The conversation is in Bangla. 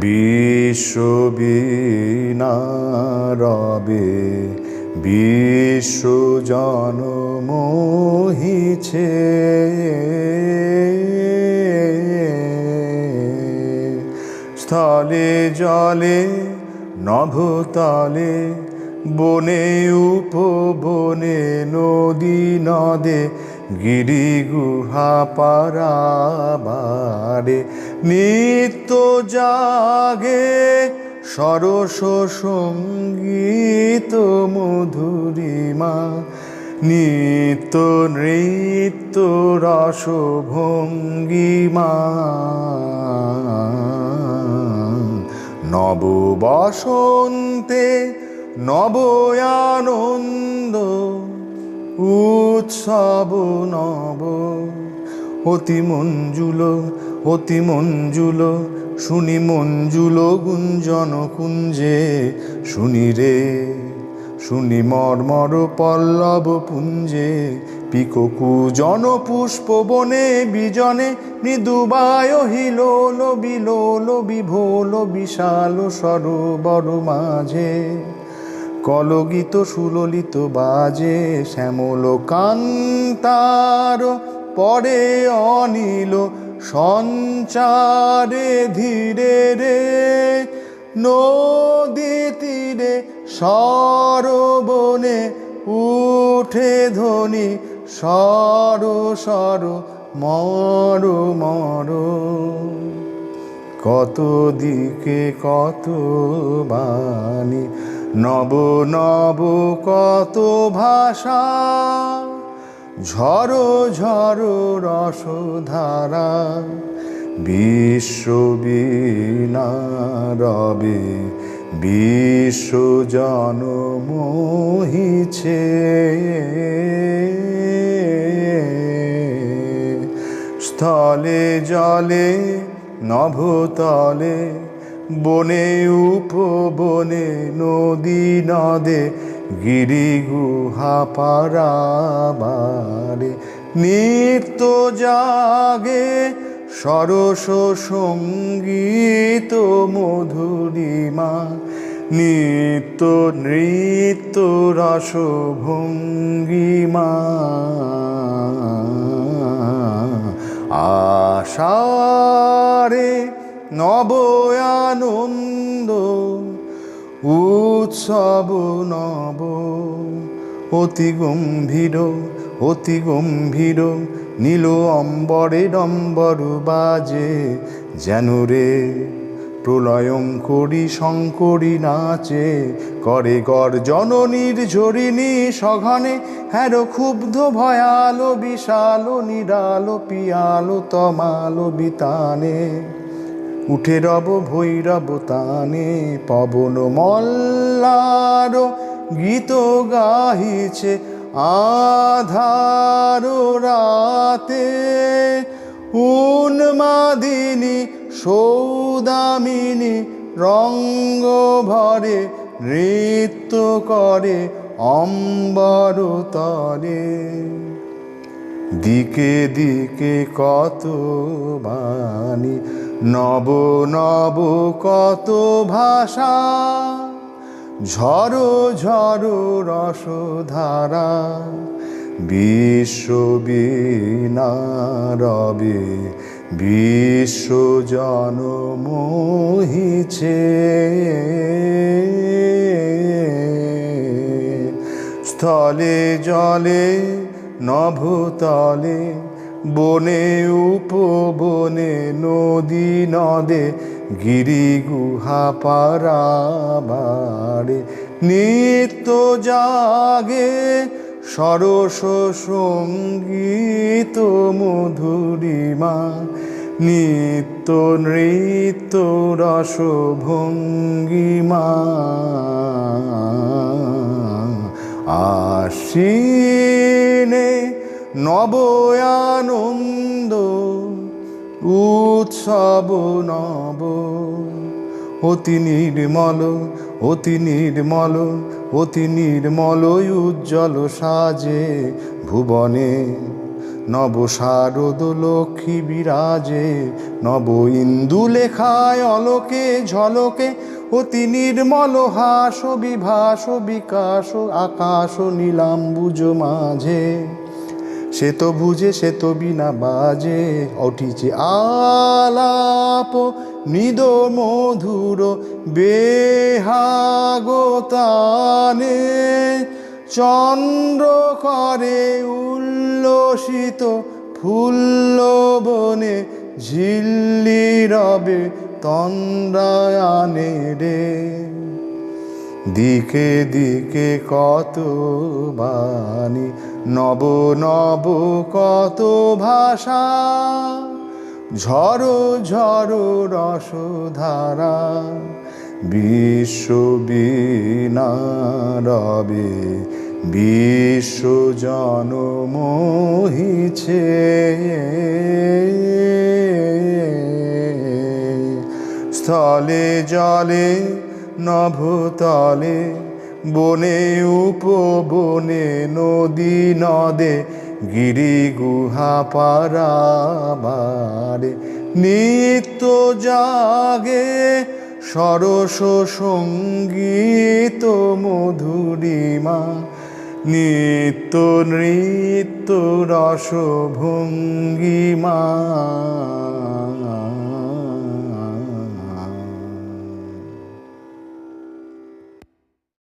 বিশ্ববীণা রবে বিশ্ব জন মোহিছে, স্থলে জলে নভতলে বনে উপবনে নদী নদে গিরি গুহা পারাবারে নিত্য জাগে সরস সঙ্গীত মধুরিমা, নিত্য নৃত্য রস ভঙ্গিমা। নব বসন্তে নব আনন্দ উৎসব নব, অতি মঞ্জুল অতি মঞ্জুল শুনি মঞ্জুল গুঞ্জন কুঞ্জে, শুনি রে শুনি মর্মর পল্লব পুঞ্জে, পিককু জন পুষ্প বনে বিজনে মৃদুবায় হিলোল বিলোল বিভোল বিশাল সরোবর মাঝে, কলগীত সুললিত বাজে শ্যামল কান্তার পরে অনিল সঞ্চারে ধীরে রে, নদী তীরে সরবনে উঠে ধ্বনি সর সর মর মর। কত দিকে কত বাণী নব নব কত ভাষা, ঝড়ো ঝড়ো রসধারা বিশ্ববীণা রবে বিশ্ব জন মোহিছে, স্থলে জলে নভতলে বনে উপবনে নদী নদে গিরি গুহা পারাবারে নিত্য জাগে সরস সঙ্গীত মধুরিমা, নিত্য নৃত্য রস ভঙ্গিমা। আষাঢ়ে নব আনন্দ উৎসব নব, অতি গম্ভীর অতি গম্ভীর নীল অম্বরে ডম্বর বাজে, যেন রে প্রলয়ঙ্করী শঙ্করী নাচে, করে গর্জন নির্ঝরিণী সঘনে হ্যারো ক্ষুব্ধ ভয়ালো বিশাল নিরালো পিয়ালো তমালো বিতানে, উঠে রব ভৈরব তানে পবন মল্লার গীত গাহিছে আধার রাতে, উন্মাদিনী সৌদামিনী রঙ্গ ভরে নৃত্য করে অম্বর তরে, দিকে দিকে কত বাণী নব নব কত ভাষা, ঝড়ো ঝড়ো রসধারা বিশ্ববীণা রবে বিশ্ব জন মোহিছে, স্থলে জলে নভতলে বনে উপবনে নদী নদে গিরি গুহা পারাবারে নিত্য জাগে সরস সঙ্গীত মধুরিমা, নিত্য নৃত্য রস ভঙ্গিমা। আশ্বিনে নব আনন্দ উৎসব নব, অতি নির্মল অতি নির্মল অতি নির্মল উজ্জ্বল সাজে ভুবনে, নব শারদ লক্ষ্মী বিরাজে, নব ইন্দু লেখায় অলোকে ঝলকে, অতি নির্মল হাস বিভাস বিকাশ আকাশ নীলাম্বুজ মাঝে। সে তো বুঝে সে তো বিনা বাজে, উঠিছে আলাপ মৃদ মধুর বেহাগতানে, চন্দ্র করে উল্লসিত ফুল্ল বনে, ঝিল্লি রবে তন্দ্রায়নে রে। দিকে দিকে কত বাণী, নব নব কত ভাষা, ঝড়ো ঝড়ো রসধারা, বিশ্ব বীণা রবে বিশ্ব জন মোহিছে। স্থলে জলে নভতলে, বনে উপবনে, নদী নদে, গিরি গুহা পারাবারে, নিত্য জাগে সরস সঙ্গীত মধুরিমা, নিত্য নৃত্য রস ভঙ্গিমা।